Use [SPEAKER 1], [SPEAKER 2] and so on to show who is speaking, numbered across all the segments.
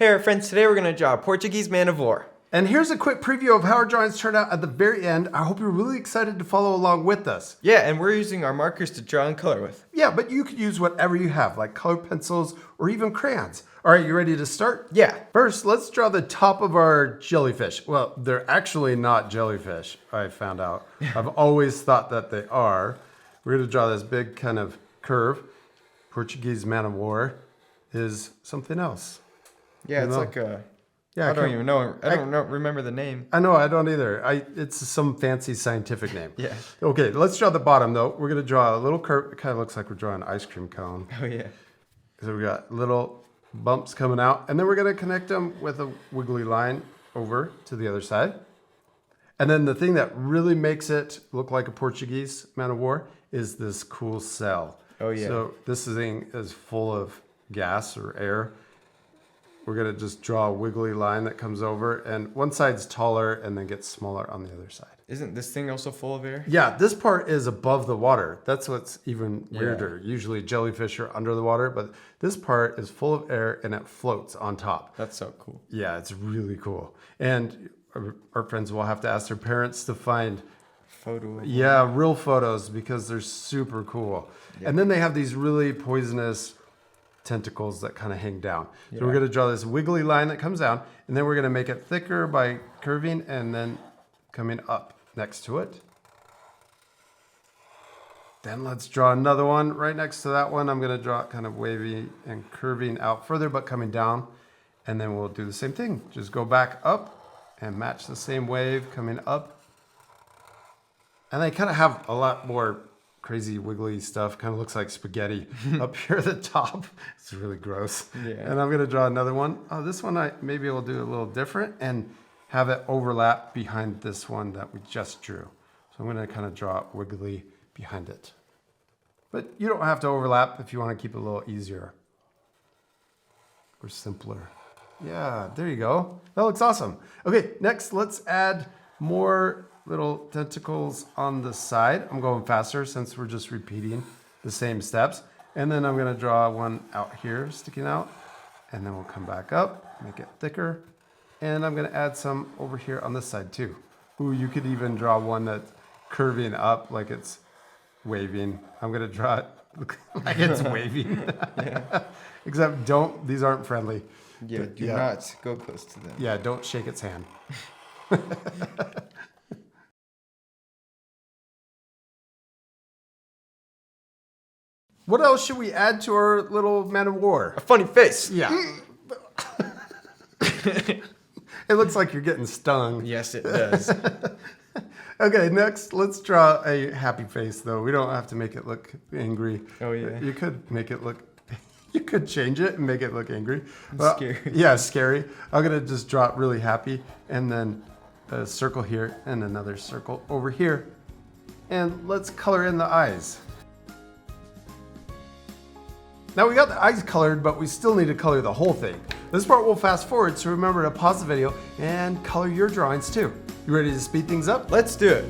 [SPEAKER 1] Hey our friends, today we're going to draw a Portuguese man of war.
[SPEAKER 2] And here's a quick preview of how our drawings turned out at the very end. I hope you're really excited to follow along with us.
[SPEAKER 1] Yeah, and we're using our markers to draw and color with.
[SPEAKER 2] Yeah, but you could use whatever you have, like colored pencils or even crayons. All right, you ready to start?
[SPEAKER 1] Yeah.
[SPEAKER 2] First, let's draw the top of our jellyfish. Well, they're actually not jellyfish, I found out. I've always thought that they are. We're going to draw this big kind of curve. Portuguese man of war is something else.
[SPEAKER 1] Yeah, it's like a...
[SPEAKER 2] Yeah,
[SPEAKER 1] I don't even know. I don't remember the name.
[SPEAKER 2] I know, I don't either. It's some fancy scientific name.
[SPEAKER 1] Yeah.
[SPEAKER 2] Okay, let's draw the bottom though. We're gonna draw a little curve. It kind of looks like we're drawing an ice cream cone.
[SPEAKER 1] Oh yeah.
[SPEAKER 2] So we got little bumps coming out, and then we're gonna connect them with a wiggly line over to the other side. And then the thing that really makes it look like a Portuguese man of war is this cool cell.
[SPEAKER 1] Oh yeah.
[SPEAKER 2] So this thing is full of gas or air. We're gonna just draw a wiggly line that comes over, and one side's taller and then gets smaller on the other side.
[SPEAKER 1] Isn't this thing also full of air?
[SPEAKER 2] Yeah, this part is above the water. That's what's even weirder. Usually jellyfish are under the water, but this part is full of air and it floats on top.
[SPEAKER 1] That's so cool.
[SPEAKER 2] Yeah, it's really cool. And our friends will have to ask their parents to find real photos because they're super cool. Yeah. And then they have these really poisonous tentacles that kind of hang down. So we're going to draw this wiggly line that comes down, and then we're going to make it thicker by curving and then coming up next to it. Then let's draw another one right next to that one. I'm going to draw it kind of wavy and curving out further but coming down, and then we'll do the same thing. Just go back up and match the same wave coming up. And they kind of have a lot more crazy wiggly stuff. Kind of looks like spaghetti up here at the top. It's really gross. Yeah. And I'm gonna draw another one. Oh, this one maybe we'll do a little different and have it overlap behind this one that we just drew. So I'm gonna kind of draw it wiggly behind it. But you don't have to overlap if you want to keep it a little easier or simpler. Yeah, there you go. That looks awesome. Okay, next let's add more little tentacles on the side. I'm going faster since we're just repeating the same steps. And then I'm gonna draw one out here sticking out, and then we'll come back up, make it thicker. And I'm gonna add some over here on this side too. Ooh, you could even draw one that's curving up like it's waving. I'm gonna draw it like it's waving. Except these aren't friendly.
[SPEAKER 1] Yeah, do not go close to them.
[SPEAKER 2] Yeah, don't shake its hand. What else should we add to our little man of war?
[SPEAKER 1] A funny face.
[SPEAKER 2] Yeah. It looks like you're getting stung.
[SPEAKER 1] Yes, it does.
[SPEAKER 2] Okay, next, let's draw a happy face, though. We don't have to make it look angry.
[SPEAKER 1] Oh, yeah.
[SPEAKER 2] You could make it look... You could change it and make it look angry.
[SPEAKER 1] Scary.
[SPEAKER 2] Yeah, scary. I'm going to just draw it really happy, and then a circle here, and another circle over here. And let's color in the eyes. Now we got the eyes colored, but we still need to color the whole thing. This part we'll fast forward, so remember to pause the video and color your drawings too. You ready to speed things up?
[SPEAKER 1] Let's do it.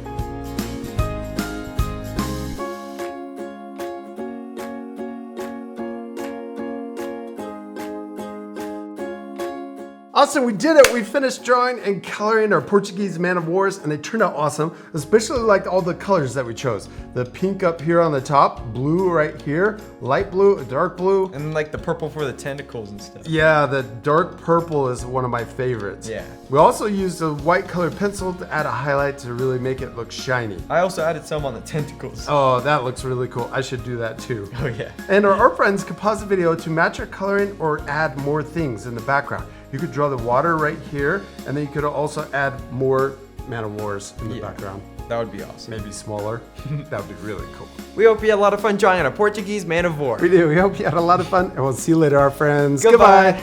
[SPEAKER 2] Awesome, we did it. We finished drawing and coloring our Portuguese man of wars, and they turned out awesome, especially like all the colors that we chose. The pink up here on the top, blue right here, light blue, dark blue.
[SPEAKER 1] And like the purple for the tentacles and stuff.
[SPEAKER 2] Yeah, the dark purple is one of my favorites.
[SPEAKER 1] Yeah.
[SPEAKER 2] We also used a white colored pencil to add a highlight to really make it look shiny.
[SPEAKER 1] I also added some on the tentacles.
[SPEAKER 2] Oh, that looks really cool. I should do that too.
[SPEAKER 1] Oh yeah.
[SPEAKER 2] And our friends could pause the video to match your coloring or add more things in the background. You could draw the water right here, and then you could also add more man of wars in the background.
[SPEAKER 1] That would be awesome.
[SPEAKER 2] Maybe smaller. That would be really cool.
[SPEAKER 1] We hope you had a lot of fun drawing on a Portuguese man of war.
[SPEAKER 2] We do. We hope you had a lot of fun, and we'll see you later, our friends.
[SPEAKER 1] Goodbye.